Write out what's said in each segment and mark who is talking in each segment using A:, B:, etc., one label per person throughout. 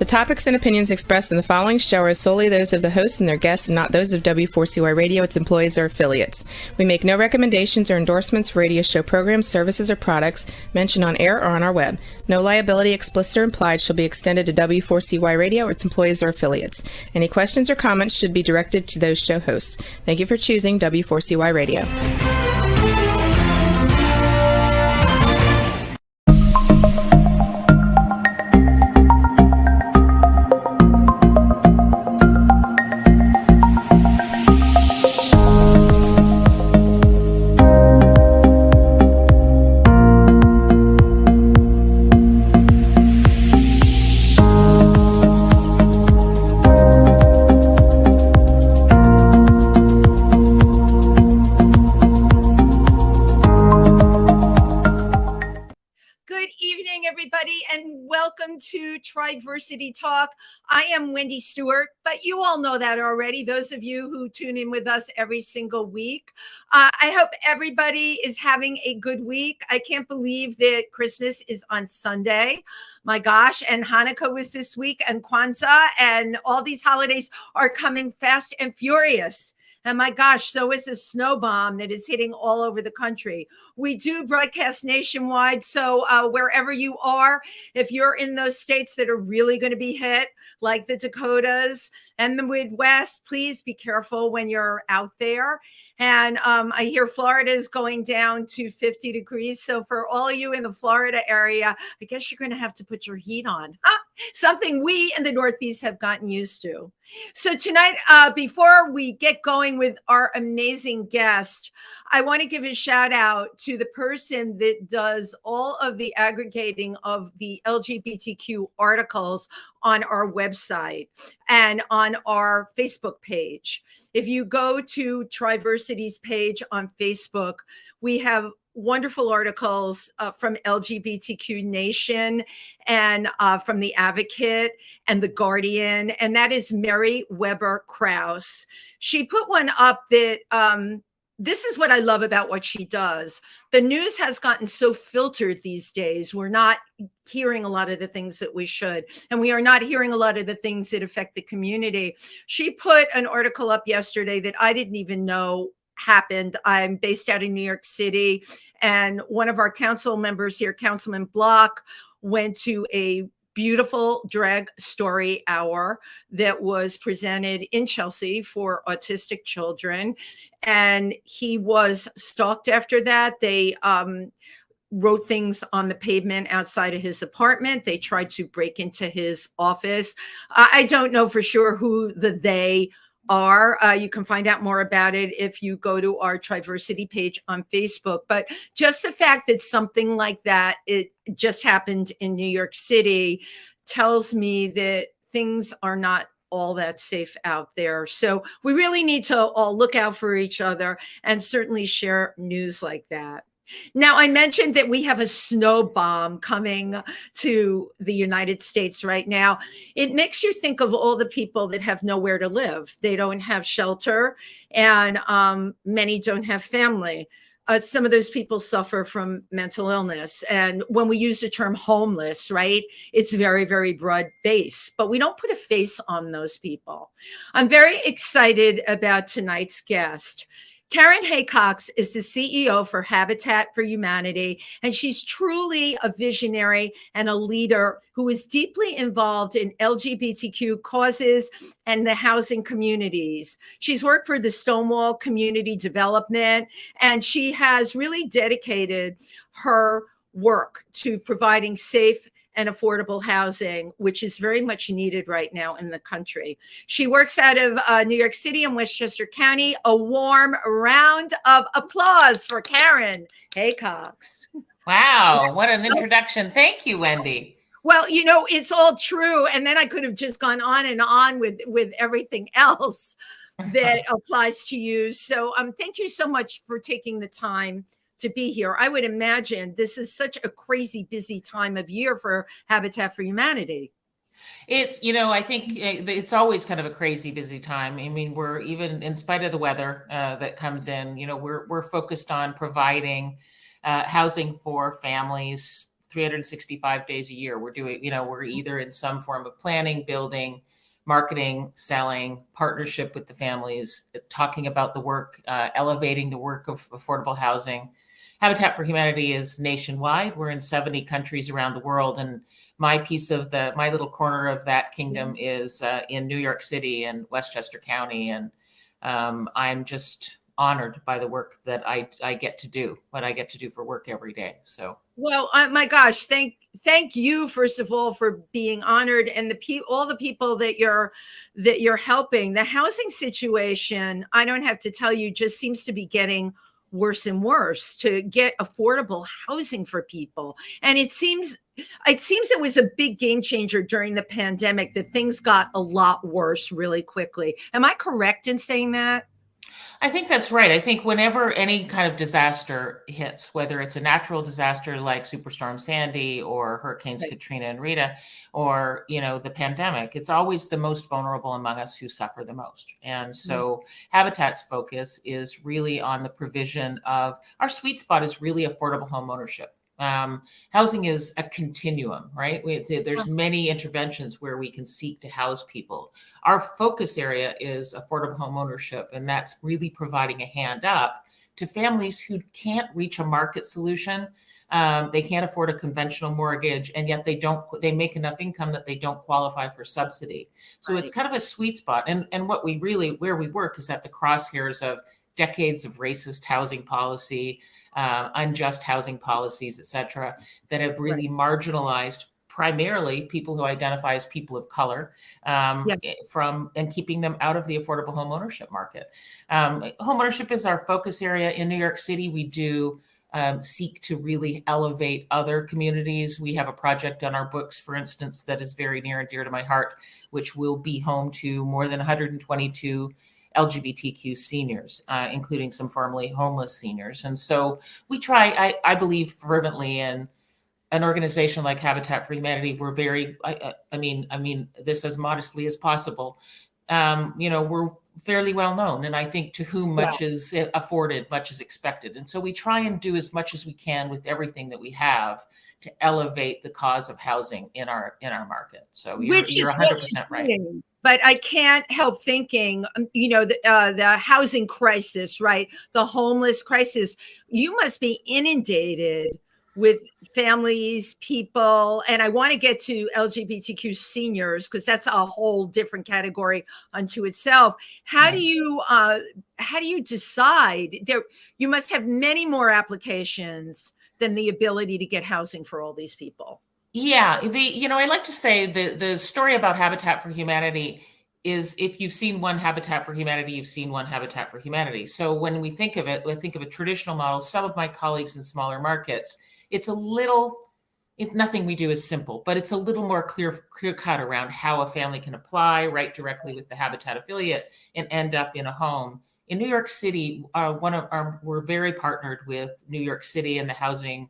A: The topics and opinions expressed in the following show are solely those of the host and their guests and not those of W4CY Radio, its employees, or affiliates. We make no recommendations or endorsements for radio show programs, services, or products mentioned on air or on our web. No liability, explicit or implied, shall be extended to W4CY Radio or its employees or affiliates. Any questions or comments should be directed to those show hosts. Thank you for choosing W4CY Radio.
B: To Triversity Talk. I am Wendy Stewart, but you all know that already, those of you who tune in with us every single week. I hope everybody is having a good week. I can't believe that Christmas is on Sunday. My gosh, and Hanukkah was this week, and Kwanzaa, and all these holidays are coming fast and furious. And my gosh, so is a snow bomb that is hitting all over the country. We do broadcast nationwide. So wherever you are, if you're in those states that are really going to be hit, like the Dakotas and the Midwest, please be careful when you're out there. And I hear Florida is going down to 50 degrees. So for all of you in the Florida area, I guess you're going to have to put your heat on. Something we in the Northeast have gotten used to. So tonight, before we get going with our amazing guest, I want to give a shout out to the person that does all of the aggregating of the LGBTQ articles on our website and on our Facebook page. If you go to Triversity's page on Facebook, we have wonderful articles from LGBTQ Nation and from The Advocate and The Guardian, and that is Mary Weber Krause. She put one up that this is what I love about what she does. The news has gotten so filtered these days. We're not hearing a lot of the things that we should, and we are not hearing a lot of the things that affect the community. She put an article up yesterday that I didn't even know happened. I'm based out in New York City, and one of our council members here, Councilman Block, went to a beautiful drag story hour that was presented in Chelsea for autistic children, and he was stalked after that. They wrote things on the pavement outside of his apartment. They tried to break into his office. I don't know for sure who the they are. You can find out more about it if you go to our Triversity page on Facebook. But just the fact that something like that, it just happened in New York City, tells me that things are not all that safe out there. So we really need to all look out for each other and certainly share news like that. Now, I mentioned that we have a snow bomb coming to the United States right now. It makes you think of all the people that have nowhere to live. They don't have shelter, and many don't have family. Some of those people suffer from mental illness. And when we use the term homeless, right, it's very, very broad-based, but we don't put a face on those people. I'm very excited about tonight's guest. Karen Haycox is the CEO for Habitat for Humanity, and she's truly a visionary and a leader who is deeply involved in LGBTQ causes and the housing communities. She's worked for the Stonewall Community Development, and she has really dedicated her work to providing safe and affordable housing, which is very much needed right now in the country. She works out of New York City and Westchester County. A warm round of applause for Karen Haycox.
C: Wow, what an introduction. Thank you, Wendy.
B: Well, you know, it's all true. And then I could have just gone on and on with everything else that applies to you. So thank you so much for taking the time to be here. I would imagine this is such a crazy busy time of year for Habitat for Humanity.
C: It's, you know, I think it's always kind of a crazy busy time. I mean, we're even in spite of the weather that comes in, you know, we're focused on providing housing for families 365 days a year. We're doing, we're either in some form of planning, building, marketing, selling, partnership with the families, talking about the work, elevating the work of affordable housing. Habitat for Humanity is nationwide. We're in 70 countries around the world. And my little corner of that kingdom is in New York City and Westchester County. And I'm just honored by the work that I get to do, what I get to do for work every day. So,
B: well, my gosh, thank you first of all for being honored, and all the people that you're helping. The housing situation, I don't have to tell you, just seems to be getting worse and worse to get affordable housing for people. And it seems it was a big game changer during the pandemic that things got a lot worse really quickly. Am I correct in saying that?
C: I think that's right. I think whenever any kind of disaster hits, whether it's a natural disaster like Superstorm Sandy or Hurricanes
B: Right.
C: Katrina and Rita, or the pandemic, it's always the most vulnerable among us who suffer the most. And so Habitat's focus is really on the provision of, our sweet spot is really affordable home ownership. Housing is a continuum, right? There's many interventions where we can seek to house people. Our focus area is affordable home ownership, and that's really providing a hand up to families who can't reach a market solution. They can't afford a conventional mortgage, and yet they make enough income that they don't qualify for subsidy. So It's kind of a sweet spot. And where we work is at the crosshairs of decades of racist housing policy, unjust housing policies, et cetera, that have really marginalized primarily people who identify as people of color, from and keeping them out of the affordable home ownership market. Home ownership is our focus area in New York City. We do seek to really elevate other communities. We have a project on our books, for instance, that is very near and dear to my heart, which will be home to more than 122 LGBTQ seniors, including some formerly homeless seniors. And so we try, I believe fervently in an organization like Habitat for Humanity. We're very, I mean this as modestly as possible. We're fairly well known, and I think to whom much is afforded, much is expected. And so we try and do as much as we can with everything that we have to elevate the cause of housing in our market. So you're 100% right.
B: But I can't help thinking, the housing crisis, right? The homeless crisis. You must be inundated with families, people, and I want to get to LGBTQ seniors because that's a whole different category unto itself. How do you decide? You must have many more applications than the ability to get housing for all these people.
C: Yeah, I like to say the story about Habitat for Humanity is, if you've seen one Habitat for Humanity, you've seen one Habitat for Humanity. So when we think of it, we think of a traditional model. Some of my colleagues in smaller markets, nothing we do is simple, but it's a little more clear cut around how a family can apply right directly with the Habitat affiliate and end up in a home. In New York City, we're very partnered with New York City and the Housing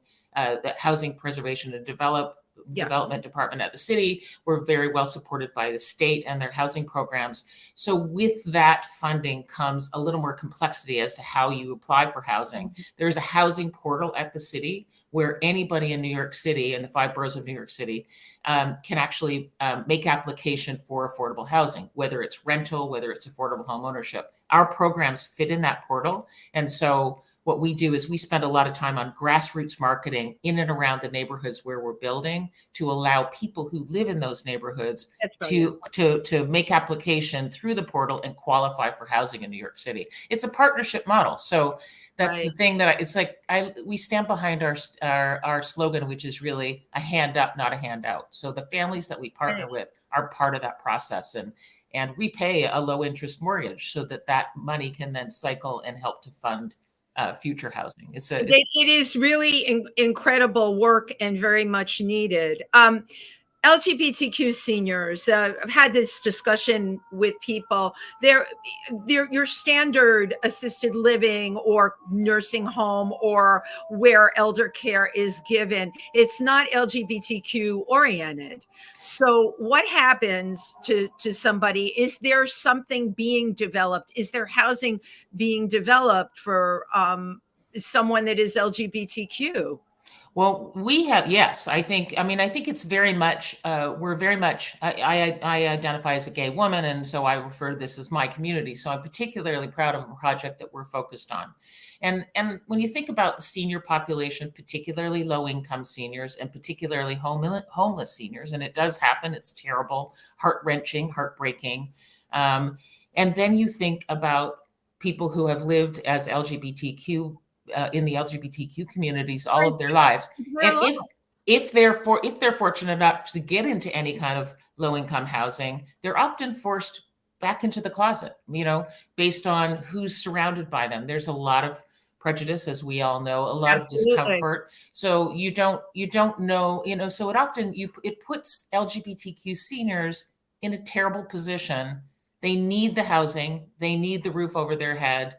C: Preservation and Development Department at the city. We're very well supported by the state and their housing programs. So with that funding comes a little more complexity as to how you apply for housing. There's a housing portal at the city where anybody in New York City and the 5 boroughs of New York City can actually make application for affordable housing, whether it's rental, whether it's affordable home ownership. Our programs fit in that portal. And so what we do is we spend a lot of time on grassroots marketing in and around the neighborhoods where we're building to allow people who live in those neighborhoods to make application through the portal and qualify for housing in New York City. It's a partnership model. So that's the thing that we stand behind our slogan, which is really a hand up, not a handout. So the families that we partner with are part of that process and repay a low interest mortgage so that money can then cycle and help to fund future housing.
B: It is really incredible work and very much needed. LGBTQ seniors, I've had this discussion with people. They're your standard assisted living or nursing home or where elder care is given. It's not LGBTQ oriented. So what happens to somebody? Is there something being developed? Is there housing being developed for someone that is LGBTQ?
C: Well, we have, yes, I think it's very much, we're very much, I identify as a gay woman, and so I refer to this as my community. So I'm particularly proud of a project that we're focused on. And when you think about the senior population, particularly low income seniors and particularly homeless seniors, and it does happen, it's terrible, heart wrenching, heartbreaking. Um, and then you think about people who have lived as LGBTQ in the LGBTQ communities all of their lives.
B: Their
C: And
B: life.
C: if they're fortunate enough to get into any kind of low income housing, they're often forced back into the closet, based on who's surrounded by them. There's a lot of prejudice, as we all know, a lot of
B: Absolutely.
C: discomfort. So you don't know, so it puts LGBTQ seniors in a terrible position. They need the housing, they need the roof over their head,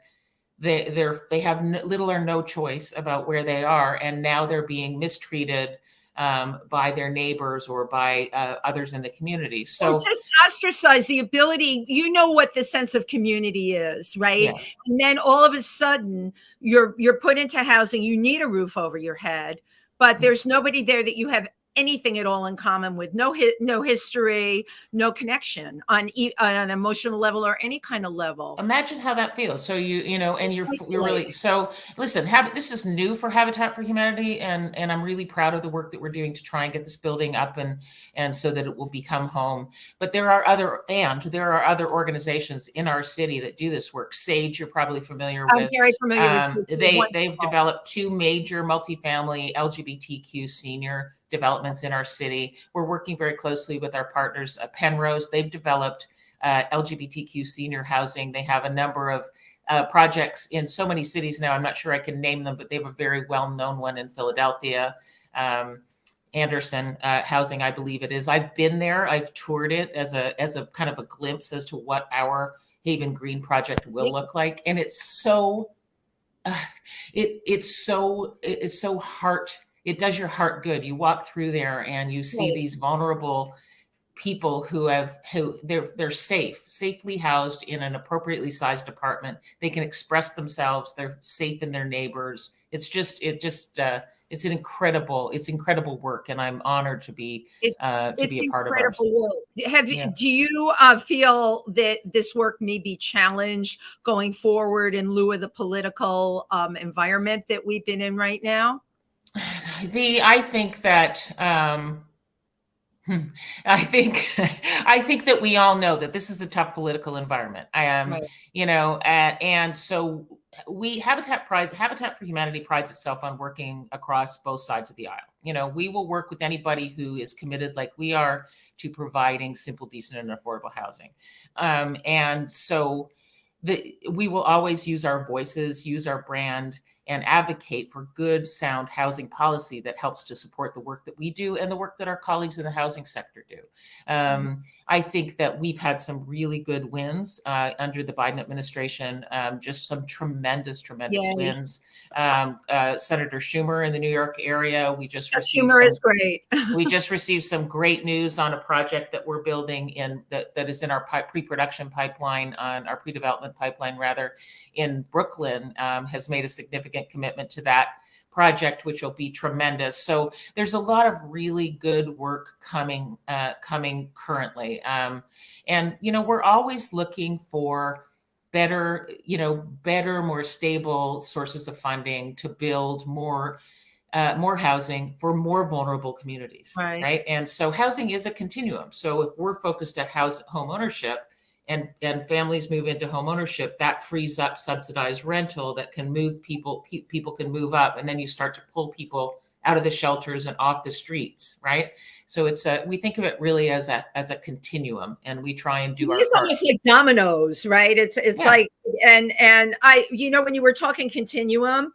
C: they have little or no choice about where they are, and now they're being mistreated by their neighbors or by others in the community.
B: Well,
C: So
B: just ostracize the ability, what the sense of community is, right?
C: yeah,
B: And then all of a sudden you're put into housing, you need a roof over your head, but there's nobody there that you have anything at all in common with, no history, no connection on an emotional level or any kind of level.
C: imagine how that feels. So and
B: It's
C: you're really
B: isolating.
C: so. Listen, this is new for Habitat for Humanity, and I'm really proud of the work that we're doing to try and get this building up and so that it will become home. But there are other organizations in our city that do this work. Sage, you're probably familiar
B: I'm
C: with.
B: very familiar with
C: They've
B: wonderful.
C: developed two major multifamily LGBTQ senior developments in our city. We're working very closely with our partners, Penrose. They've developed LGBTQ senior housing. They have a number of projects in so many cities now. I'm not sure I can name them, but they have a very well-known one in Philadelphia. Anderson Housing, I believe it is. I've been there. I've toured it as a kind of a glimpse as to what our Haven Green project will look like, and it's so it's so heart. It does your heart good. You walk through there and you see
B: Right.
C: these vulnerable people who they're safely housed in an appropriately sized apartment. They can express themselves. They're safe in their neighbors. It's incredible work, and I'm honored
B: It's
C: to be a part of ours.
B: incredible work.
C: Yeah.
B: Do you feel that this work may be challenged going forward in lieu of the political environment that we've been in right now?
C: I think that I think I think that we all know that this is a tough political environment.
B: Right.
C: And so Habitat for Humanity prides itself on working across both sides of the aisle. We will work with anybody who is committed, like we are, to providing simple, decent, and affordable housing. And so we will always use our voices, use our brand, and advocate for good, sound housing policy that helps to support the work that we do and the work that our colleagues in the housing sector do. I think that we've had some really good wins under the Biden administration, just some tremendous
B: Yay.
C: wins. Senator Schumer in the New York area, we just
B: That
C: received
B: humor
C: some
B: is great.
C: we just received some great news on a project that we're building that is in our pre-production pipeline, on our pre-development pipeline rather, in Brooklyn, has made a significant commitment to that project, which will be tremendous. So there's a lot of really good work coming currently. And we're always looking for better, more stable sources of funding to build more housing for more vulnerable communities,
B: Right.
C: right? And so housing is a continuum. So if we're focused at home ownership, and families move into home ownership, that frees up subsidized rental that can move people can move up, and then you start to pull people out of the shelters and off the streets, right? So we think of it really as a continuum, and we try and do our
B: It's
C: part.
B: almost like dominoes, right? It's
C: Yeah.
B: like, and I, when you were talking continuum,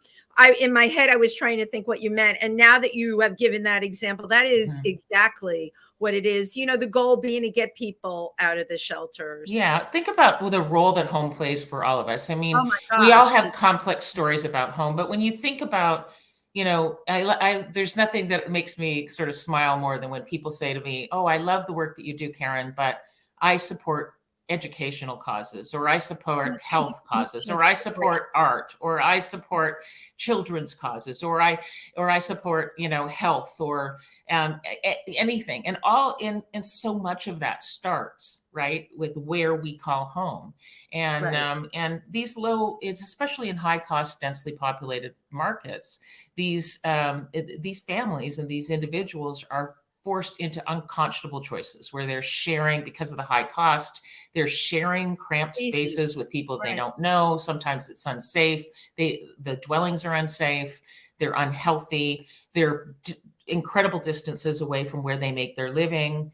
B: in my head, I was trying to think what you meant. And now that you have given that example, that is exactly what it is. The goal being to get people out of the shelters.
C: Yeah, think about the role that home plays for all of us. I
B: Oh
C: mean,
B: my
C: we all
B: gosh.
C: have complex stories about home, but when you think about, there's nothing that makes me sort of smile more than when people say to me, "Oh, I love the work that you do, Karen, but I support educational causes, or I support health causes, or
B: That's
C: I
B: great.
C: support art, or I support children's causes, or I support, health, or anything. And so much of that starts right with where we call home. And
B: Right.
C: these it's especially in high cost, densely populated markets. These families and these individuals are forced into unconscionable choices where they're sharing, because of the high cost, they're sharing cramped
B: Easy.
C: spaces with people they
B: Right.
C: don't know. Sometimes it's unsafe. The dwellings are unsafe. They're unhealthy. They're incredible distances away from where they make their living.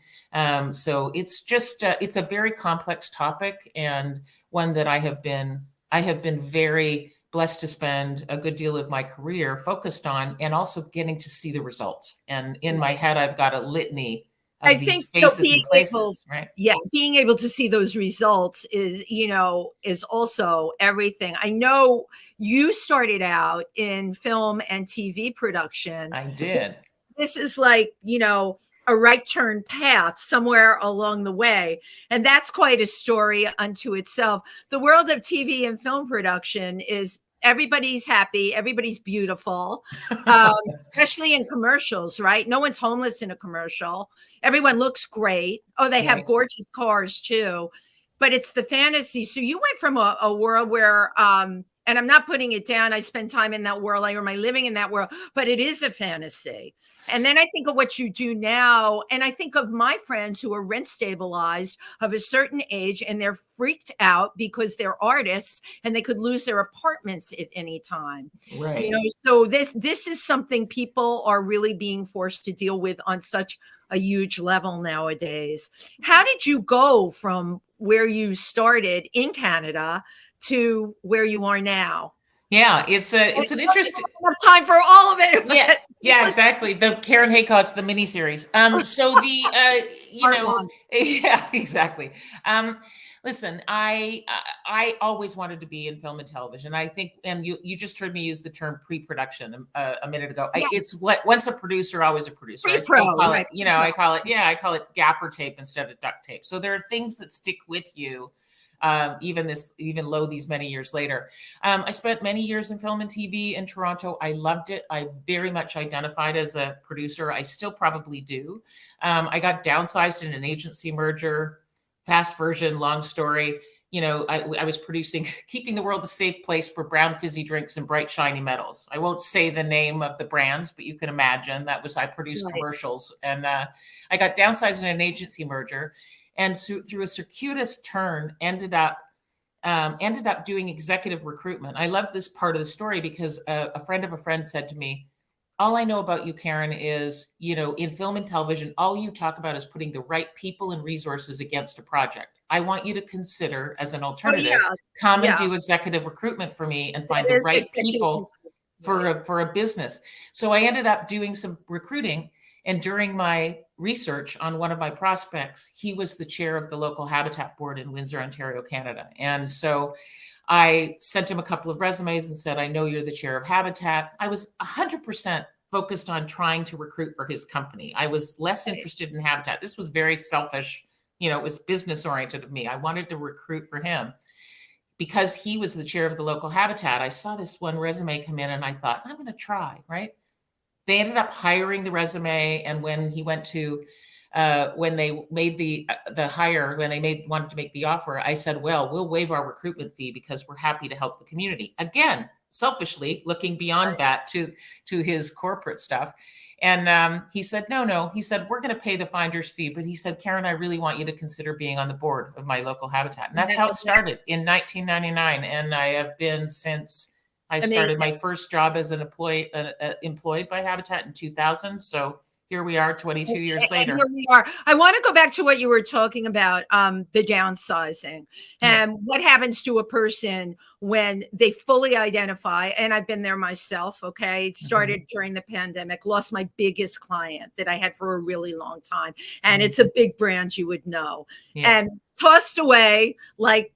C: So it's just it's a very complex topic, and one that I have been very blessed to spend a good deal of my career focused on, and also getting to see the results. And in my head, I've got a litany
B: I
C: of
B: think
C: these faces and places, right?
B: being able to see those results is, is also everything. I know you started out in film and TV production.
C: I
B: This,
C: did.
B: this is like, a right turn path somewhere along the way. And that's quite a story unto itself. The world of TV and film production is everybody's happy, everybody's beautiful, um, especially in commercials, right? No one's homeless in a commercial. Everyone looks great. Oh, they have
C: Right.
B: gorgeous cars too, but it's the fantasy. So you went from a world where, and I'm not putting it down, I spend time in that world, I earn my living in that world, but it is a fantasy. And then I think of what you do now, and I think of my friends who are rent stabilized of a certain age, and they're freaked out because they're artists and they could lose their apartments at any time.
C: Right.
B: So this is something people are really being forced to deal with on such a huge level nowadays. How did you go from where you started in Canada to where you are now?
C: Yeah, it's an interesting.
B: Enough time for all of it.
C: Yeah, exactly. The Karen Haycox, the miniseries. So the
B: Part one.
C: yeah, exactly. Listen, I always wanted to be in film and television. I think, and you just heard me use the term pre-production a minute ago.
B: Yeah.
C: It's what once a producer, always a producer. I
B: Pre-pro,
C: still call
B: right,
C: it, I call it gaffer tape instead of duct tape. So there are things that stick with you. Even these many years later. I spent many years in film and TV in Toronto. I loved it. I very much identified as a producer. I still probably do. I got downsized in an agency merger. Fast version, long story. I was producing Keeping the World a Safe Place for Brown Fizzy Drinks and Bright Shiny Metals. I won't say the name of the brands, but you can imagine I produced
B: Right.
C: commercials. And I got downsized in an agency merger. And so through a circuitous turn, ended up doing executive recruitment. I love this part of the story because a friend of a friend said to me, all I know about you, Karen, is, in film and television, all you talk about is putting the right people and resources against a project. I want you to consider, as an alternative, come and do executive recruitment for me and find the right people for a business. So I ended up doing some recruiting. And during my research on one of my prospects, he was the chair of the local habitat board in Windsor, Ontario, Canada. And so I sent him a couple of resumes and said, I know you're the chair of Habitat. I was 100% focused on trying to recruit for his company. I was less interested in Habitat. This was very selfish. It was business oriented of me. I wanted to recruit for him. Because he was the chair of the local Habitat, I saw this one resume come in and I thought, I'm going to try, right? They ended up hiring the resume, and when he went to when they made the hire, when they wanted to make the offer, I said, well, we'll waive our recruitment fee because we're happy to help the community. Again, selfishly looking beyond that to his corporate stuff. And he said, no. He said, we're going to pay the finder's fee. But he said, Karen, I really want you to consider being on the board of my local Habitat. And that's how it started in 1999. And I have been since. I started my first job as an employee, employed by Habitat in 2000. So here we are 22 years later.
B: Here we are. I want to go back to what you were talking about, the downsizing and what happens to a person when they fully identify. And I've been there myself. Okay. It started during the pandemic, lost my biggest client that I had for a really long time. And it's a big brand you would know, and tossed away like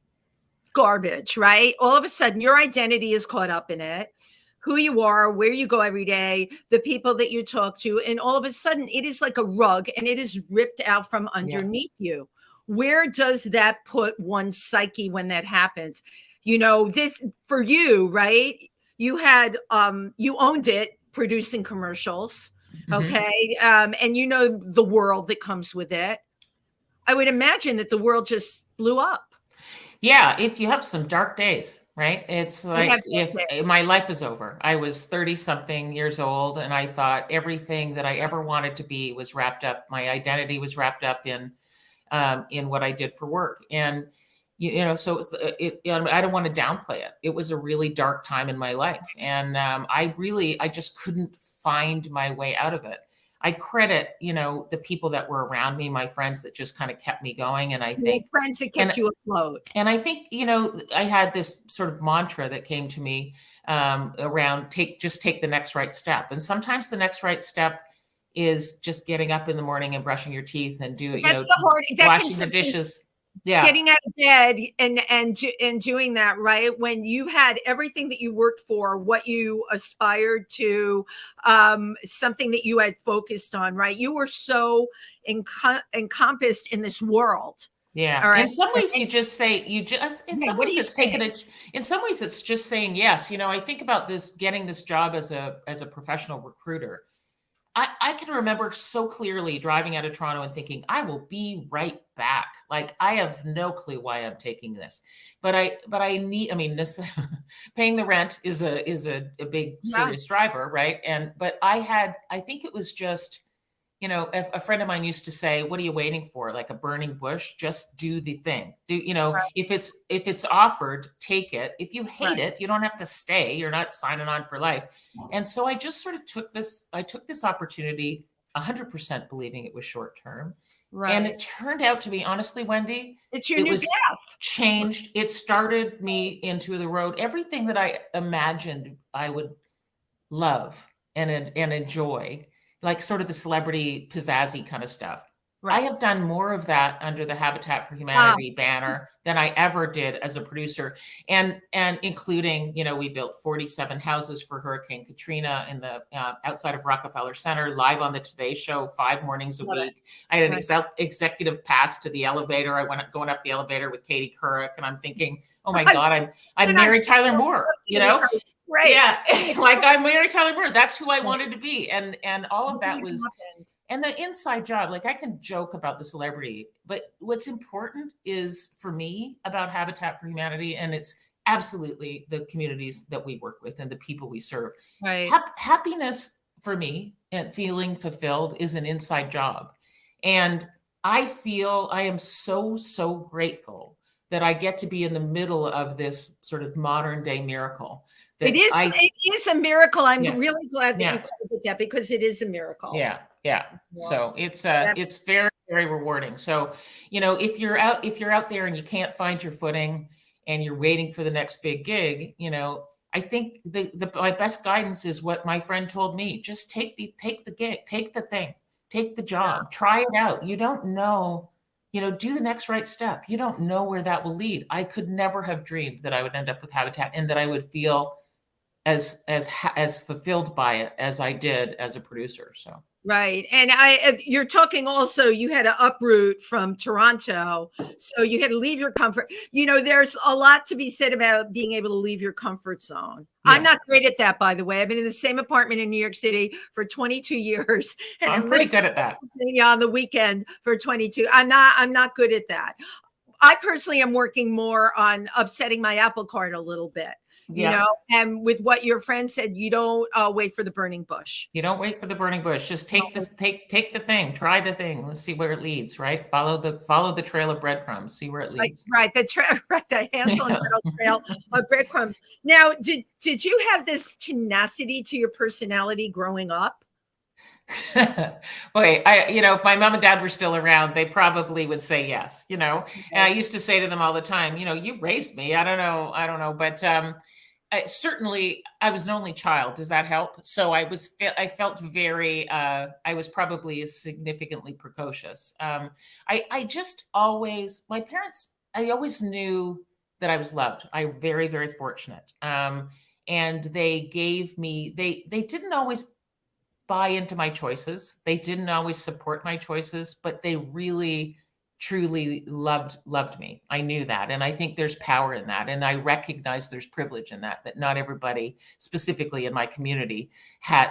B: garbage, right? All of a sudden your identity is caught up in it, who you are, where you go every day, the people that you talk to, and all of a sudden it is like a rug and it is ripped out from underneath you. where does that put one's psyche when that happens? You know, this for you, right? You had you owned it producing commercials, okay? And you know the world that comes with it. I would imagine that the world just blew up.
C: Yeah, you have some dark days, right? It's
B: You
C: like
B: have
C: if my life is over. I was 30 something years old and I thought everything that I ever wanted to be was wrapped up. My identity was wrapped up in what I did for work. And you know, so I don't want to downplay it. It was a really dark time in my life, and I just couldn't find my way out of it. I credit, you know, the people that were around me, my friends that just kind of kept me going. And I
B: you had
C: think,
B: friends that
C: and
B: kept you afloat.
C: and I think, you know, I had this sort of mantra that came to me around just take the next right step. And sometimes the next right step is just getting up in the morning and brushing your teeth and you
B: That's
C: know,
B: the hard. That can
C: washing the
B: sometimes
C: dishes. Yeah.
B: getting out of bed and doing that, right? When you had everything that you worked for, what you aspired to, something that you had focused on, right? You were so encompassed in this world.
C: Yeah.
B: All right.
C: In some ways in some
B: What are
C: ways
B: you
C: it's taken
B: saying?
C: in some ways it's just saying yes. You know, I think about getting this job as a professional recruiter. I can remember so clearly driving out of Toronto and thinking, I will be right back. Like I have no clue why I'm taking this. But I need, I mean, this paying the rent is a big
B: Yeah.
C: serious driver, right? But I think it was just, you know, a friend of mine used to say, what are you waiting for? Like a burning bush, just do the thing. You know,
B: Right.
C: if it's offered, take it. If you hate
B: Right.
C: it, you don't have to stay. You're not signing on for life. And so I just sort of I took this opportunity 100% believing it was short term. And
B: Right.
C: it turned out to be, honestly, Wendy,
B: It's your
C: it
B: new
C: was
B: path.
C: changed. It started me into the road. Everything that I imagined I would love and enjoy, like sort of the celebrity pizzazzy kind of stuff. I
B: Right.
C: have done more of that under the Habitat for
B: Wow.
C: Humanity banner than I ever did as a producer, and including, you know, we built 47 houses for Hurricane Katrina in the outside of Rockefeller Center, live on the Today Show 5 mornings a
B: Love it.
C: week. I had an
B: Right.
C: executive pass to the elevator. I went going up the elevator with Katie Couric, and I'm thinking, oh my God, I'm
B: And I'm
C: Mary Tyler
B: so
C: Moore, you
B: lucky
C: know?
B: because- right.
C: Yeah, like I'm Mary Tyler Moore. That's who I wanted to be, and all of that
B: Nothing
C: was,
B: happened.
C: and the inside job. Like I can joke about the celebrity, but what's important is for me about Habitat for Humanity, and it's absolutely the communities that we work with and the people we serve.
B: Right.
C: Happiness for me and feeling fulfilled is an inside job, and I feel I am so grateful that I get to be in the middle of this sort of modern day miracle.
B: It
C: That
B: is.
C: I
B: It is a miracle. I'm
C: Yeah,
B: really glad that you
C: yeah,
B: called it that because it is a miracle.
C: yeah, yeah.
B: Well,
C: So
B: that-
C: it's very rewarding. So, you know, if you're out there and you can't find your footing and you're waiting for the next big gig, you know, I think the my best guidance is what my friend told me. Just take the gig, take the thing, take the job, try it out. You don't know, you know, do the next right step. You don't know where that will lead. I could never have dreamed that I would end up with Habitat and that I would feel as fulfilled by it as I did as a producer. So
B: Right. And you're talking also, you had to uproot from Toronto. So you had to leave your comfort. You know, there's a lot to be said about being able to leave your comfort zone. I'm
C: yeah,
B: not great at that, by the way. I've been in the same apartment in New York City for 22 years. And
C: I'm
B: I'm
C: pretty
B: living
C: good at that.
B: on the weekend for 22. I'm not good at that. I personally am working more on upsetting my apple cart a little bit, you
C: Yeah.
B: know, and with what your friend said, you don't wait for the burning bush.
C: You don't wait for the burning bush. Just take this, take the thing, try the thing. Let's see where it leads, right? Follow the trail of breadcrumbs, see where it
B: Right,
C: leads.
B: right. Right, the Hansel and Gretel trail of breadcrumbs. Now, did you have this tenacity to your personality growing up?
C: Wait, you know, if my mom and dad were still around, they probably would say yes, you know. And I used to say to them all the time, you know, you raised me. I don't know, but certainly I was an only child. Does that help? So I felt very I was probably significantly precocious. I just always my parents I always knew that I was loved. I very fortunate. And they gave me they didn't always buy into my choices. They didn't always support my choices, but they really truly loved me. I knew that. And I think there's power in that. And I recognize there's privilege in that not everybody, specifically in my community,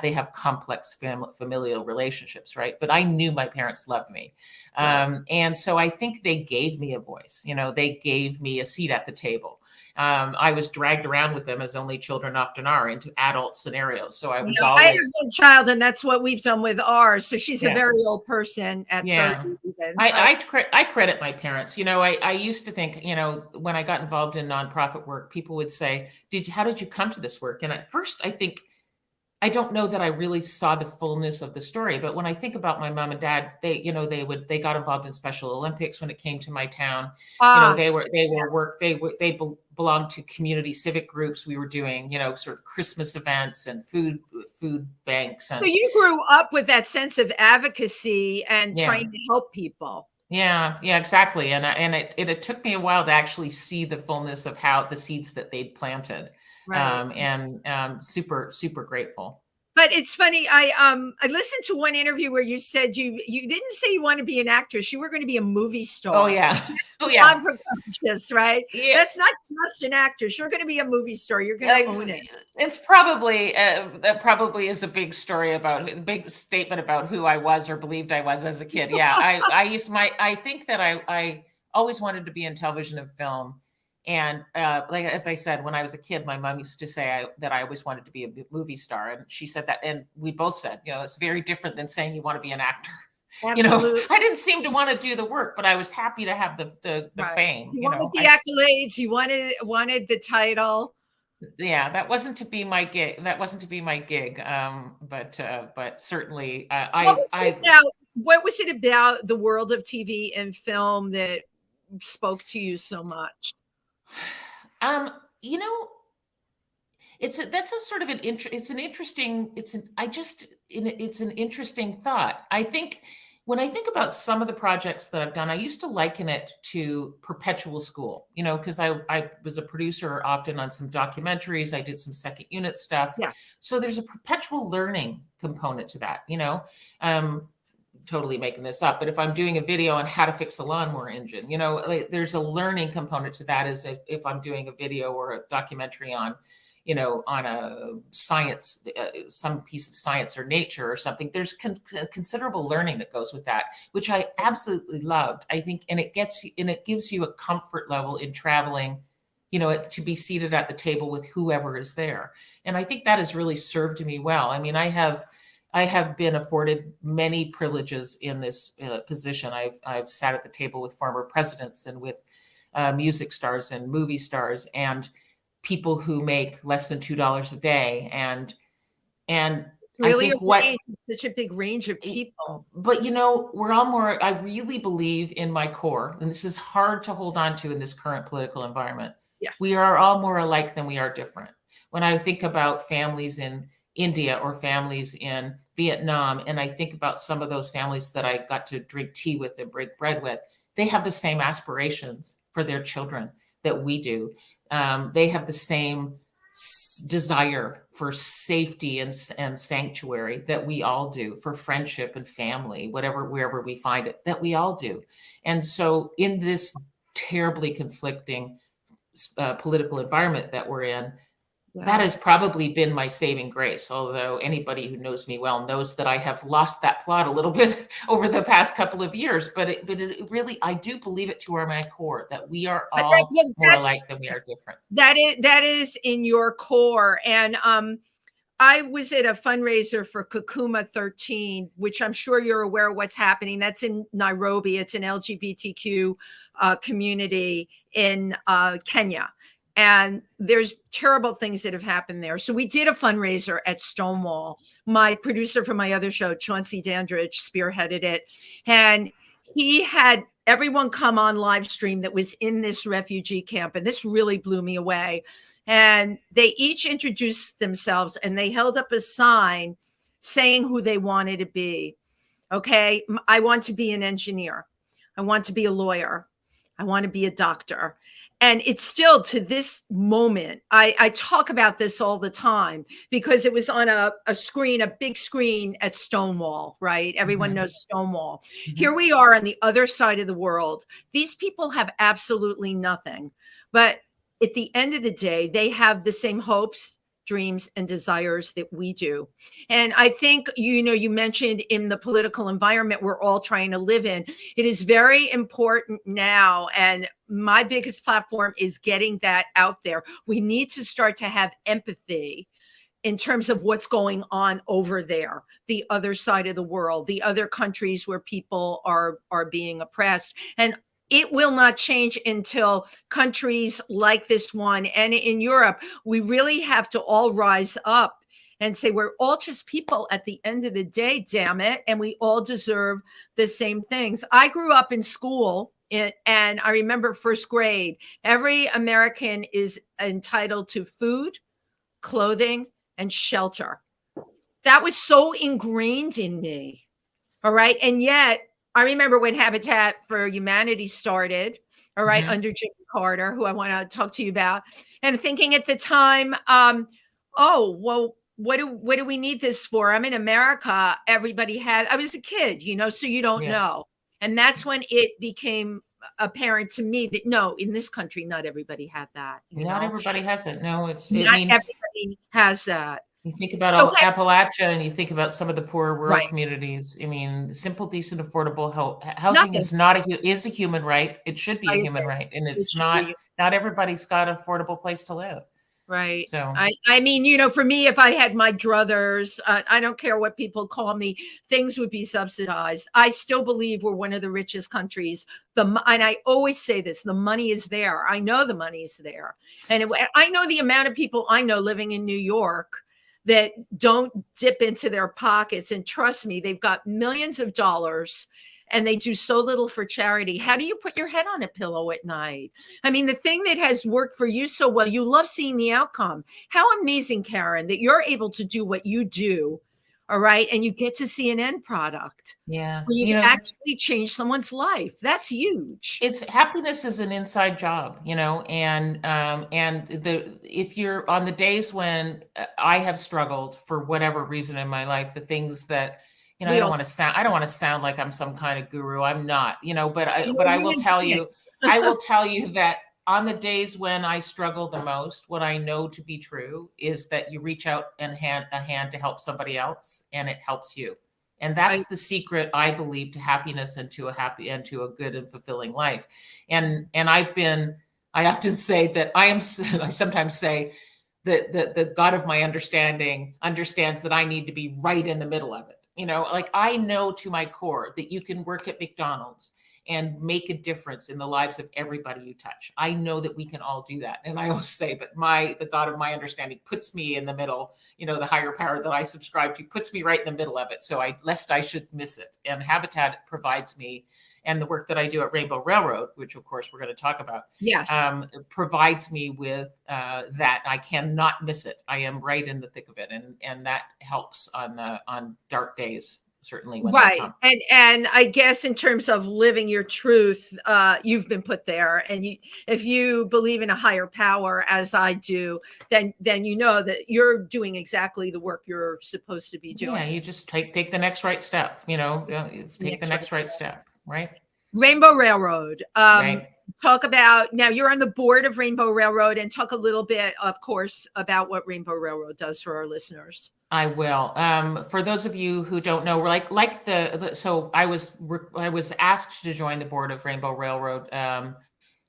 C: they have complex familial relationships, right? But I knew my parents loved me. And so I think they gave me a voice, they gave me a seat at the table. I was dragged around with them, as only children often are, into adult scenarios. So I was
B: I have
C: always
B: a child, and that's what we've done with ours. So she's a
C: Yeah.
B: very old person at 30 even.
C: I credit my parents. I used to think, when I got involved in nonprofit work, people would say, how did you come to this work? And at first I don't know that I really saw the fullness of the story, but when I think about my mom and dad, they got involved in Special Olympics when it came to my town. They belonged to community civic groups. We were doing, sort of Christmas events and food banks. And
B: so you grew up with that sense of advocacy and trying to help people.
C: Yeah, exactly. And it took me a while to actually see the fullness of how the seeds that they'd planted.
B: Right.
C: And super, super grateful.
B: But it's funny. I listened to one interview where you said you didn't say you want to be an actress. You were going to be a movie star.
C: Oh yeah. Oh yeah.
B: Just right. Yeah. That's not just an actress. You're going to be a movie star. You're going to own it.
C: It's probably that probably is a big story about a big statement about who I was or believed I was as a kid. Yeah. I think that I always wanted to be in television and film. And as I said, when I was a kid, my mom used to say that I always wanted to be a movie star. And she said that, and we both said, it's very different than saying you want to be an actor.
B: Absolutely.
C: I didn't seem to want to do the work, but I was happy to have the fame.
B: You wanted the accolades. You wanted the title.
C: Yeah, that wasn't to be my gig. But certainly,
B: what was it about the world of TV and film that spoke to you so much?
C: It's an interesting thought. I think when I think about some of the projects that I've done, I used to liken it to perpetual school, because I was a producer often on some documentaries. I did some second unit stuff.
B: Yeah.
C: So there's a perpetual learning component to that, totally making this up, but if I'm doing a video on how to fix a lawnmower engine, there's a learning component to that, as if I'm doing a video or a documentary on, on a science, some piece of science or nature or something. There's considerable learning that goes with that, which I absolutely loved. I think, and it gives you a comfort level in traveling, to be seated at the table with whoever is there. And I think that has really served me well. I mean, I have been afforded many privileges in this position. I've sat at the table with former presidents and with music stars and movie stars and people who make less than $2 a day. And
B: really, such a big range of people.
C: But we're all more. I really believe in my core, and this is hard to hold on to in this current political environment.
B: Yeah.
C: We are all more alike than we are different. When I think about families in India or families in Vietnam, and I think about some of those families that I got to drink tea with and break bread with, they have the same aspirations for their children that we do. They have the same desire for safety and sanctuary that we all do, for friendship and family, wherever we find it, that we all do. And so in this terribly conflicting political environment that we're in, that has probably been my saving grace. Although anybody who knows me well knows that I have lost that plot a little bit over the past couple of years. But it really, I do believe it to my core that we are all more alike than we are different.
B: That is in your core. And I was at a fundraiser for Kakuma 13, which I'm sure you're aware of what's happening. That's in Nairobi. It's an LGBTQ community in Kenya. And there's terrible things that have happened there. So we did a fundraiser at Stonewall. My producer from my other show, Chauncey Dandridge, spearheaded it. And he had everyone come on live stream that was in this refugee camp. And this really blew me away. And they each introduced themselves and they held up a sign saying who they wanted to be. Okay, I want to be an engineer. I want to be a lawyer. I want to be a doctor. And it's still to this moment, I talk about this all the time because it was on a screen, a big screen at Stonewall, right? Everyone
C: Mhm.
B: knows Stonewall. Here
C: Mhm.
B: we are on the other side of the world. These people have absolutely nothing. But at the end of the day, they have the same hopes, dreams, and desires that we do. And I think, you mentioned in the political environment we're all trying to live in, it is very important now. And my biggest platform is getting that out there. We need to start to have empathy in terms of what's going on over there, the other side of the world, the other countries where people are being oppressed. And it will not change until countries like this one and in Europe, we really have to all rise up and say we're all just people at the end of the day, damn it, and we all deserve the same things. I grew up in school and I remember first grade, every American is entitled to food, clothing, and shelter. That was so ingrained in me. All right. And yet, I remember when Habitat for Humanity started, all right,
C: Mhm.
B: under Jimmy Carter, who I want to talk to you about, and thinking at the time, oh, well, what do we need this for? I'm in America. Everybody had, I was a kid, so you don't
C: Yeah.
B: know. And that's when it became apparent to me that no, in this country, not everybody had that,
C: Not everybody has it. No, I
B: not
C: mean,
B: everybody has that.
C: you think about
B: So
C: Appalachia and you think about some of the poor rural
B: right,
C: communities. I mean, simple, decent, affordable housing
B: nothing.
C: is not is a human right. It should be
B: I
C: a human
B: agree.
C: right, and
B: It
C: it's
B: should be.
C: not everybody's got an affordable place to live.
B: Right.
C: So,
B: I mean, for me, if I had my druthers, I don't care what people call me, things would be subsidized. I still believe we're one of the richest countries. And I always say this, the money is there. I know the money's there. And I know the amount of people I know living in New York that don't dip into their pockets. And trust me, they've got millions of dollars and they do so little for charity. How do you put your head on a pillow at night? I mean, the thing that has worked for you so well, you love seeing the outcome. How amazing, Karen, that you're able to do what you do. All right. And you get to see an end product
C: yeah,
B: where you've actually changed someone's life. That's huge.
C: it's happiness is an inside job, and the if you're on the days when I have struggled for whatever reason in my life, the things that
B: We all,
C: I don't want to sound like I'm some kind of guru. I'm not, but
B: you're a
C: I will
B: human
C: tell
B: being.
C: you, that on the days when I struggle the most, what I know to be true is that you reach out and hand a hand to help somebody else, and it helps you. And
B: I,
C: that's the secret, I believe, to happiness and to a good and fulfilling life. And I often say that I sometimes say that the God of my understanding understands that I need to be right in the middle of it. Like I know to my core that you can work at McDonald's and make a difference in the lives of everybody you touch. I know that we can all do that. And I always say, but the God of my understanding puts me in the middle, the higher power that I subscribe to puts me right in the middle of it. So lest I should miss it. And Habitat provides me, and the work that I do at Rainbow Railroad, which of course we're going to talk about,
B: yes.
C: provides me with that. I cannot miss it. I am right in the thick of it. And that helps on dark days, certainly when they
B: Right.
C: come.
B: And I guess in terms of living your truth, you've been put there. And if you believe in a higher power, as I do, then you know that you're doing exactly the work you're supposed to be
C: Yeah,
B: doing.
C: you just take the next right step, you take the
B: Next right
C: next right
B: step.
C: step, right?
B: Rainbow Railroad.
C: Right.
B: Talk about now you're on the board of Rainbow Railroad and talk a little bit, of course, about what Rainbow Railroad does for our listeners.
C: I will. For those of you who don't know, so I was asked to join the board of Rainbow Railroad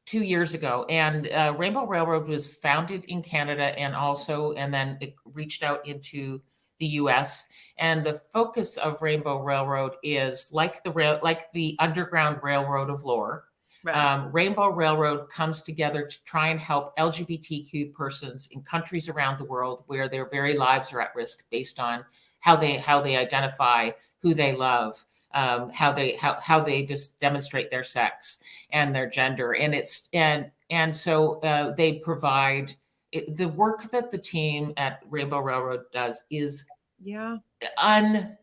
C: 2 years ago, and Rainbow Railroad was founded in Canada, and then it reached out into the U.S. And the focus of Rainbow Railroad is like the Underground Railroad of lore.
B: Right.
C: Rainbow Railroad comes together to try and help LGBTQ persons in countries around the world where their very lives are at risk based on how they identify, who they love, how they just demonstrate their sex and their gender, and so they provide the work that the team at Rainbow Railroad does is
B: Yeah.
C: un,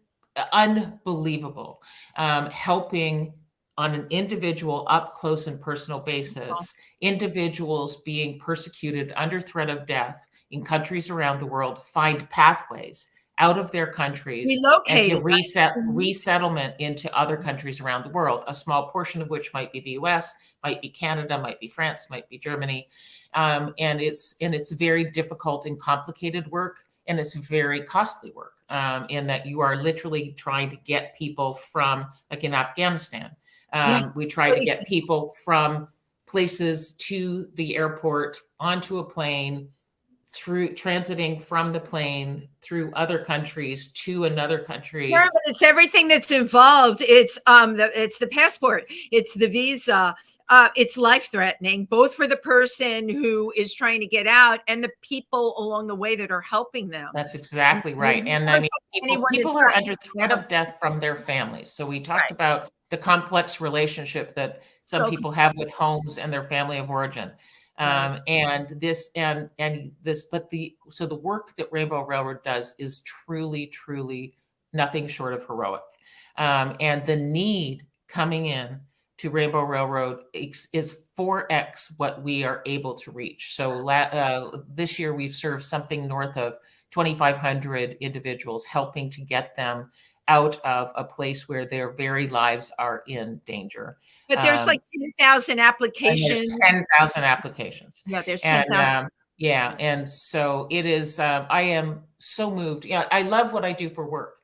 C: unbelievable, helping on an individual, up close and personal basis, individuals being persecuted under threat of death in countries around the world find pathways out of their countries and to
B: Relocating. Mhm.
C: resettlement into other countries around the world, a small portion of which might be the US, might be Canada, might be France, might be Germany. And it's very difficult and complicated work, and it's very costly work, in that you are literally trying to get people from, like in Afghanistan,
B: Yes.
C: we try to get people from places to the airport, onto a plane, through transiting from the plane through other countries to another country.
B: Yeah, but it's everything that's involved. It's the passport, it's the visa, it's life threatening, both for the person who is trying to get out and the people along the way that are helping them.
C: That's exactly right. And I mean, people are under threat of death from their families. So we talked about the complex relationship that some people have with homes and their family of origin. And this, but the work that Rainbow Railroad does is truly, truly nothing short of heroic. And the need coming in to Rainbow Railroad is 4x what we are able to reach. So this year we've served something north of 2,500 individuals, helping to get them out of a place where their very lives are in danger.
B: But there's like 10,000 applications.
C: And there's 10,000 applications.
B: Yeah, there's 10,000.
C: Yeah, and so it is. I am so moved. Yeah, I love what I do for work.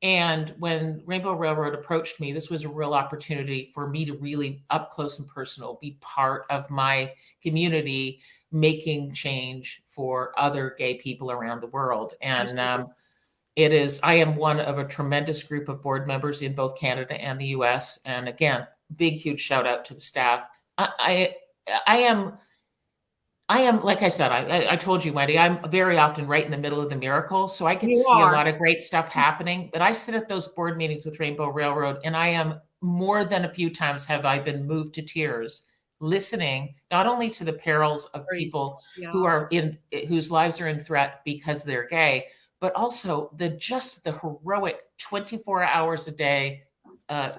C: And when Rainbow Railroad approached me, this was a real opportunity for me to really up close and personal be part of my community, making change for other gay people around the world. And I am one of a tremendous group of board members in both Canada and the US. And again, big, huge shout out to the staff. I am, like I said, I told you, Wendy, I'm very often right in the middle of the miracle. So I get to see a lot of great stuff happening, but I sit at those board meetings with Rainbow Railroad, and I am more than a few times have I been moved to tears, listening not only to the perils of people who are whose lives are in threat because they're gay, but also the heroic 24 hours a day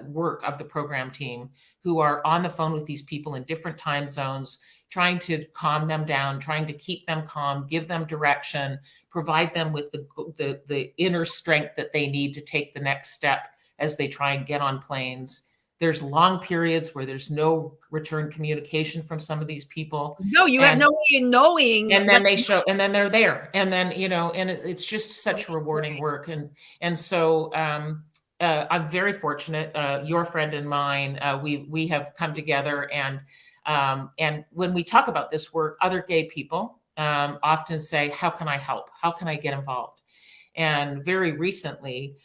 C: work of the program team, who are on the phone with these people in different time zones, trying to calm them down, trying to keep them calm, give them direction, provide them with the inner strength that they need to take the next step as they try and get on planes. There's long periods where there's no return communication from some of these people.
B: No, you have no way of knowing.
C: And then and then they're there. And then, and it's just such rewarding work. And so I'm very fortunate, your friend and mine, we have come together, and when we talk about this work, other gay people often say, how can I help? How can I get involved? And very recently,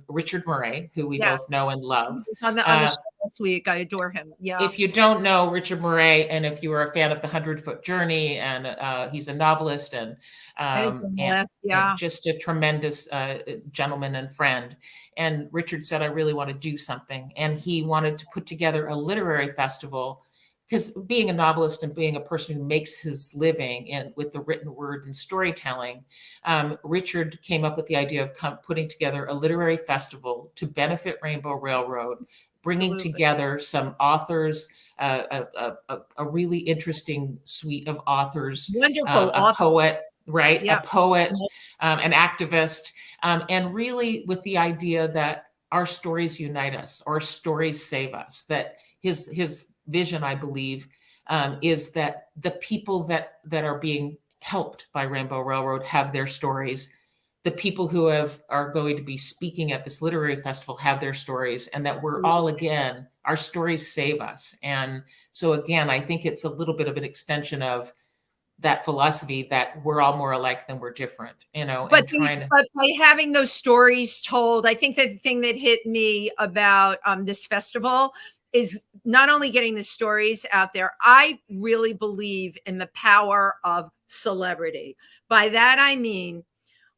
C: Richard Murray, who we both know and love.
B: On the show this week, I adore him. Yeah.
C: If you don't know Richard Murray, and if you are a fan of the 100-Foot Journey, and he's a novelist and just a tremendous gentleman and friend. And Richard said, I really want to do something. And he wanted to put together a literary festival, because being a novelist and being a person who makes his living with the written word and storytelling, Richard came up with the idea of putting together a literary festival to benefit Rainbow Railroad, bringing together some authors, a really interesting suite of authors, a poet, right? A poet, an activist, and really with the idea that our stories unite us, our stories save us, that his vision, I believe, is that the people that are being helped by Rainbow Railroad have their stories. The people who are going to be speaking at this literary festival have their stories, and that we're all, again, our stories save us. And so again, I think it's a little bit of an extension of that philosophy that we're all more alike than we're different,
B: But by having those stories told, I think that the thing that hit me about this festival is not only getting the stories out there. I really believe in the power of celebrity. By that, I mean,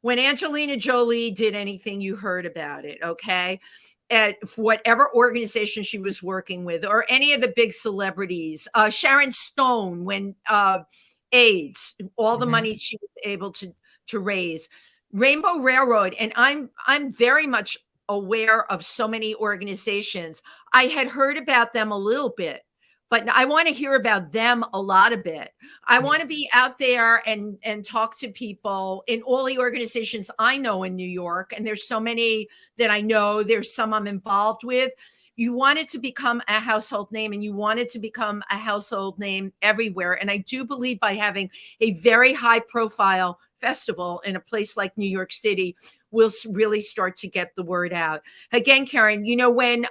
B: when Angelina Jolie did anything, you heard about it, okay? At whatever organization she was working with, or any of the big celebrities, Sharon Stone, when AIDS, all the money she was able to raise, Rainbow Railroad, and I'm very much aware of so many organizations. I had heard about them a little bit, but I want to hear about them a lot of bit. I want to be out there and talk to people in all the organizations I know in New York. And there's so many that I know. There's some I'm involved with. You want it to become a household name, and you want it to become a household name everywhere. And I do believe by having a very high profile festival in a place like New York City, we'll really start to get the word out. Again, Karen, you know, when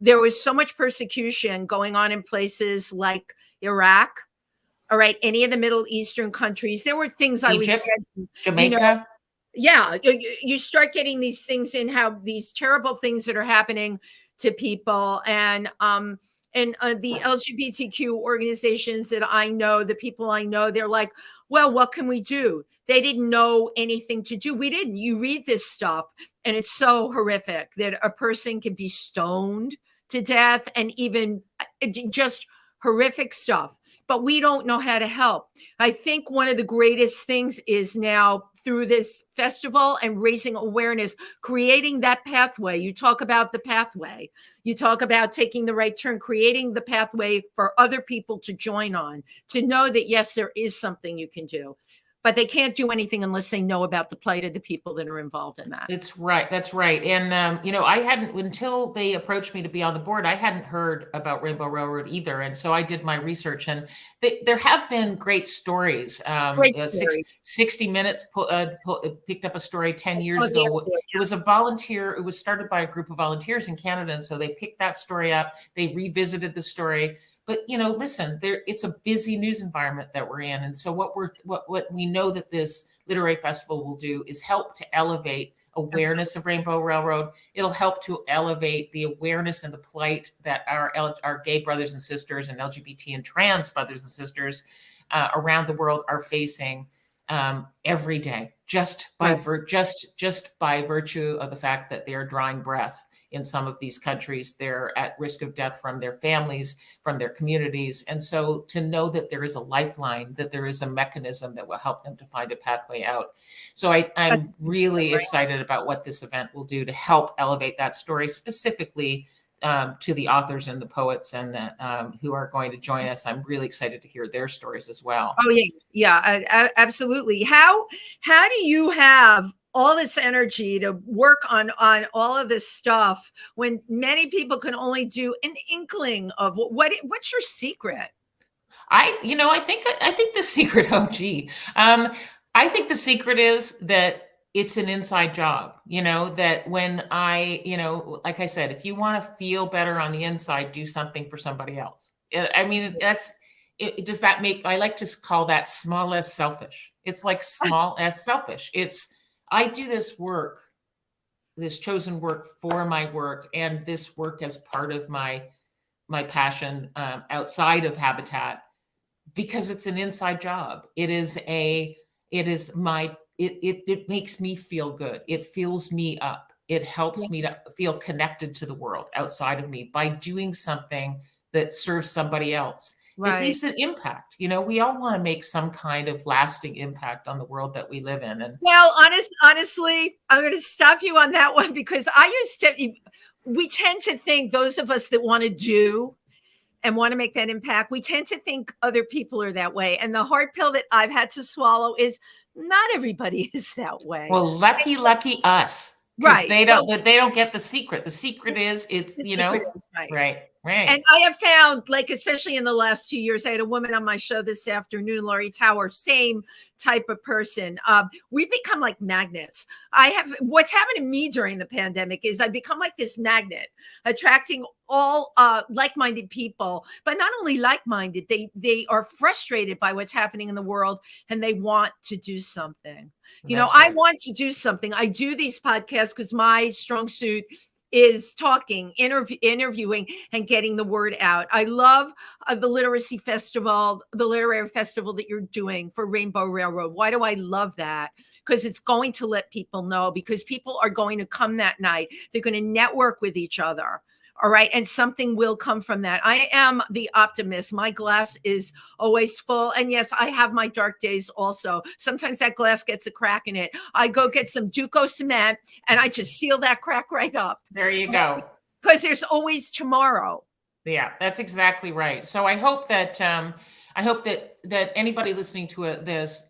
B: there was so much persecution going on in places like Iraq, all right, any of the Middle Eastern countries, there were things I was getting,
C: Jamaica.
B: You know, yeah, you start getting these things in, how these terrible things that are happening to people, and the LGBTQ organizations that I know, the people I know, they're like, well, what can we do? They didn't know anything to do. We didn't. You read this stuff, and it's so horrific that a person can be stoned to death, and even just horrific stuff. But we don't know how to help. I think one of the greatest things is now, through this festival and raising awareness, creating that pathway. You talk about the pathway. You talk about taking the right turn, creating the pathway for other people to join on, to know that, yes, there is something you can do. But they can't do anything unless they know about the plight of the people that are involved in that.
C: It's right. That's right. And, you know, I hadn't, until they approached me to be on the board, I hadn't heard about Rainbow Railroad either. And so I did my research, and there have been great stories.
B: Great stories.
C: 60 Minutes picked up a story 10 years ago. It was a volunteer. It was started by a group of volunteers in Canada. And so they picked that story up. They revisited the story. But, you know, listen, it's a busy news environment that we're in. And so what we know that this literary festival will do is help to elevate awareness of Rainbow Railroad. It'll help to elevate the awareness and the plight that our gay brothers and sisters, and LGBT and trans brothers and sisters around the world are facing every day, just by virtue of the fact that they are drawing breath. In some of these countries, they're at risk of death from their families, from their communities. And so to know that there is a lifeline, that there is a mechanism that will help them to find a pathway out. So I'm really excited about what this event will do to help elevate that story, specifically to the authors and the poets and who are going to join us. I'm really excited to hear their stories as well.
B: Oh, yeah, absolutely. How do you have all this energy to work on all of this stuff when many people can only do an inkling of what's your secret?
C: I think the secret, I think the secret is that it's an inside job, you know, that when like I said, if you want to feel better on the inside, do something for somebody else. Does that make, I like to call that small s selfish. It's like small s selfish. I do this work, this chosen work for my work, and this work as part of my passion outside of Habitat, because it's an inside job. It makes me feel good. It fills me up. It helps me to feel connected to the world outside of me by doing something that serves somebody else. Right. It leaves an impact. You know, we all want to make some kind of lasting impact on the world that we live in. And
B: well, honestly, I'm going to stop you on that one, because we tend to think, those of us that want to do and want to make that impact, we tend to think other people are that way. And the hard pill that I've had to swallow is not everybody is that way.
C: Well, lucky us. Right. They don't get the secret. The secret is right.
B: And I have found, like, especially in the last 2 years, I had a woman on my show this afternoon, Laurie Tower, same type of person. We've become like magnets. What's happened to me during the pandemic is I've become like this magnet, attracting all like-minded people, but not only like-minded, they are frustrated by what's happening in the world, and they want to do something. I want to do something. I do these podcasts because my strong suit is talking, interviewing, and getting the word out. I love the literacy festival, the literary festival that you're doing for Rainbow Railroad. Why do I love that? Because it's going to let people know, because people are going to come that night. They're going to network with each other. All right. And something will come from that. I am the optimist. My glass is always full. And yes, I have my dark days also. Sometimes that glass gets a crack in it. I go get some Duco cement and I just seal that crack right up.
C: There you go.
B: Because there's always tomorrow.
C: Yeah, that's exactly right. So I hope that that anybody listening to this,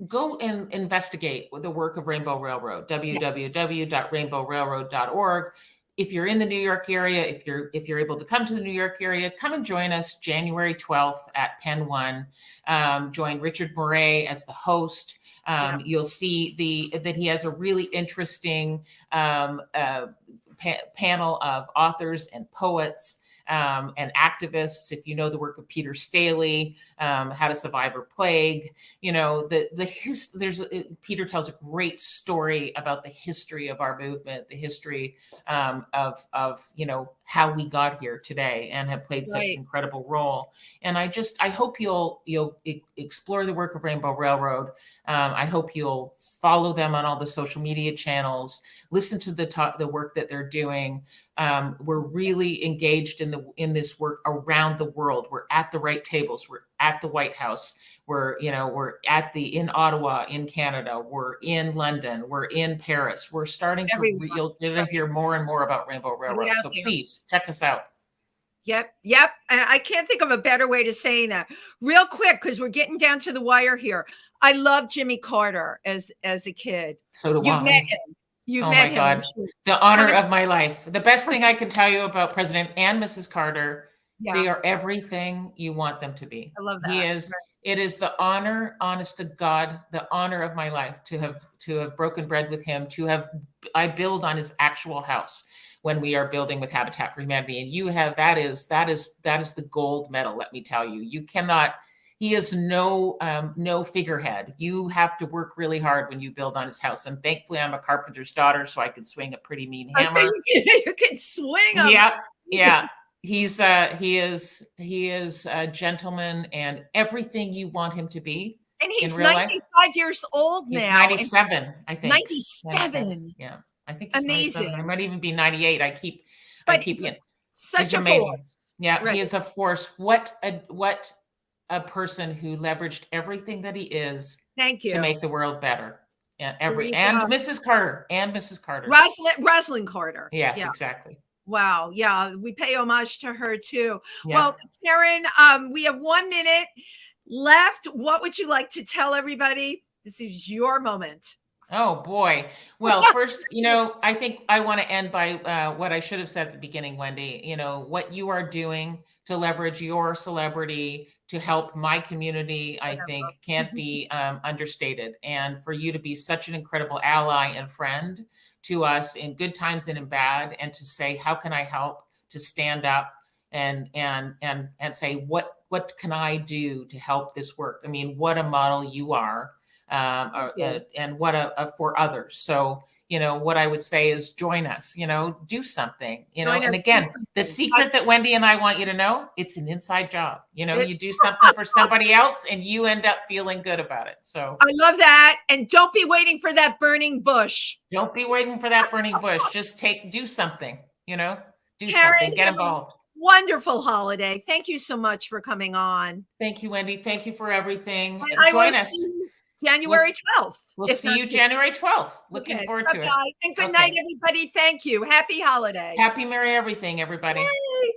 C: go and investigate the work of Rainbow Railroad, www.rainbowrailroad.org. If you're in the New York area, if you're able to come to the New York area, come and join us January 12th at Penn 1. Join Richard Murray as the host. You'll see that he has a really interesting panel of authors and poets and activists. If you know the work of Peter Staley, How to Survive a Plague, Peter tells a great story about the history of our movement, the history of how we got here today and have played such an incredible role. And I hope you'll explore the work of Rainbow Railroad. I hope you'll follow them on all the social media channels, listen to the work that they're doing. We're really engaged in this work around the world. We're at the right tables. We're at the White House. We're in Ottawa, in Canada. We're in London. We're in Paris. We're starting you'll hear more and more about Rainbow Railroad. So please check us out.
B: Yep. And I can't think of a better way to saying that. Real quick, because we're getting down to the wire here. I love Jimmy Carter as a kid.
C: So do I.
B: You've met him.
C: Oh my God. The honor of my life. The best thing I can tell you about President and Mrs. Carter, they are everything you want them to be.
B: I love that.
C: It is the honor, honest to God, the honor of my life to have broken bread with him, I build on his actual house when we are building with Habitat for Humanity. And that is the gold medal, let me tell you. You cannot. He is no figurehead. You have to work really hard when you build on his house. And thankfully, I'm a carpenter's daughter, so I can swing a pretty mean hammer.
B: So you can swing them.
C: Yeah. He is a gentleman and everything you want him to be.
B: And he's 95 years old now.
C: He's 97, I think.
B: 97.
C: Yeah, I think he's
B: amazing.
C: 97. I might even be 98. I keep
B: such a
C: amazing.
B: Force.
C: Yeah, He is a force. What a person who leveraged everything that he is to make the world better. And Mrs. Carter.
B: Rosalind Carter.
C: Yes, exactly.
B: Wow. Yeah. We pay homage to her too.
C: Yeah.
B: Well, Karen, we have 1 minute left. What would you like to tell everybody? This is your moment.
C: Oh boy. Well, first, I think I want to end by what I should have said at the beginning, Wendy. What you are doing to leverage your celebrity to help my community, I think can't be understated. And for you to be such an incredible ally and friend to us in good times and in bad, and to say, how can I help, to stand up and say, what can I do to help this work? I mean, what a model you are. And what for others. So, what I would say is join us, do something, and again, the secret that Wendy and I want you to know, it's an inside job. You do something for somebody else and you end up feeling good about it. So
B: I love that. And don't be waiting for that burning bush.
C: Don't be waiting for that burning bush. Just do something, do
B: Karen,
C: something, get involved.
B: Wonderful holiday. Thank you so much for coming on.
C: Thank you, Wendy. Thank you for everything.
B: Join us. January 12th.
C: We'll see you January 12th. Looking forward to it.
B: And good night, everybody. Thank you. Happy holiday.
C: Happy Merry everything, everybody.
B: Yay.